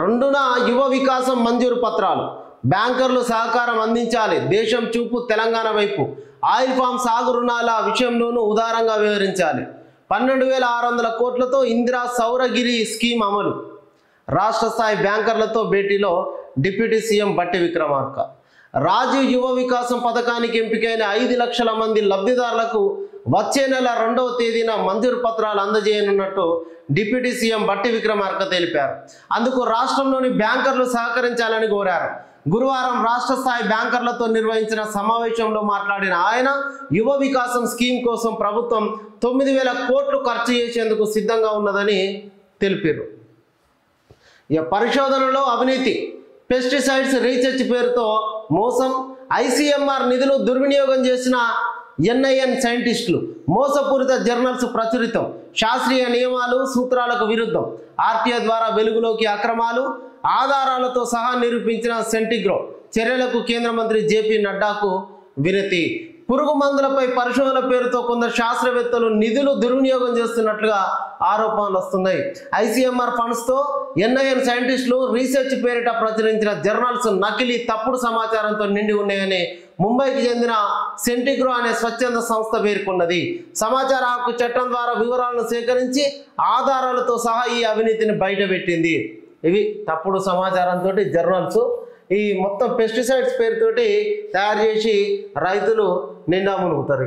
రెండున యువ వికాసం మంజూరు పత్రాలు. బ్యాంకర్లు సహకారం అందించాలి. దేశం చూపు తెలంగాణ వైపు. ఆయిల్ ఫామ్ సాగు రుణాల విషయంలోనూ ఉదారంగా వ్యవహరించాలి. 12,600 కోట్లతో ఇందిరా సౌరగిరి స్కీమ్ అమలు. రాష్ట్ర స్థాయి బ్యాంకర్లతో భేటీలో డిప్యూటీ సీఎం బట్టి విక్రమార్క. రాజీవ్ యువ వికాసం పథకానికి ఎంపికైన 5 లక్షల మంది లబ్ధిదారులకు వచ్చే నెల 2వ తేదీన మంజూరు పత్రాలు అందజేయనున్నట్టు డిప్యూటీ సీఎం బట్టి విక్రమార్క తెలిపారు. అందుకు రాష్ట్రంలోని బ్యాంకర్లు సహకరించాలని కోరారు. గురువారం రాష్ట్ర స్థాయి బ్యాంకర్లతో నిర్వహించిన సమావేశంలో మాట్లాడిన ఆయన యువ వికాసం స్కీమ్ కోసం ప్రభుత్వం 9,000 కోట్లు ఖర్చు చేసేందుకు సిద్ధంగా ఉన్నదని తెలిపారు. పరిశోధనలో అవినీతి, పెస్టిసైడ్స్ రీసెర్చ్ పేరుతో మోసం, ఐసీఎంఆర్ నిధులు దుర్వినియోగం చేసిన ఎన్ఐఎన్ సైంటిస్టులు, మోసపూరిత జర్నల్స్ ప్రచురితం, శాస్త్రీయ నియమాలు సూత్రాలకు విరుద్ధం, ఆర్టీఐ ద్వారా వెలుగులోకి అక్రమాలు, ఆధారాలతో సహా నిరూపించిన సెంటిగ్రో చర్యలకు కేంద్ర మంత్రి జేపీ నడ్డాకు వినతి. పురుగు మందులపై పరిశోధన పేరుతో కొందరు శాస్త్రవేత్తలు నిధులు దుర్వినియోగం చేస్తున్నట్లుగా ఆరోపణలు వస్తున్నాయి. ఐసీఎంఆర్ ఫండ్స్తో ఎన్ఐఎన్ సైంటిస్టులు రీసెర్చ్ పేరిట ప్రచురించిన జర్నల్స్ నకిలీ తప్పుడు సమాచారంతో నిండి ఉన్నాయని ముంబైకి చెందిన సెంటిగ్రో అనే స్వచ్ఛంద సంస్థ పేర్కొన్నది. సమాచార హక్కు చట్టం ద్వారా వివరాలను సేకరించి ఆధారాలతో సహా ఈ అవినీతిని బయటపెట్టింది. ఇవి తప్పుడు సమాచారంతో జర్నల్స్ ఈ మొత్తం పెస్టిసైడ్స్ పేరుతోటి తయారు చేసి రైతులు నిండా మునుగుతారు.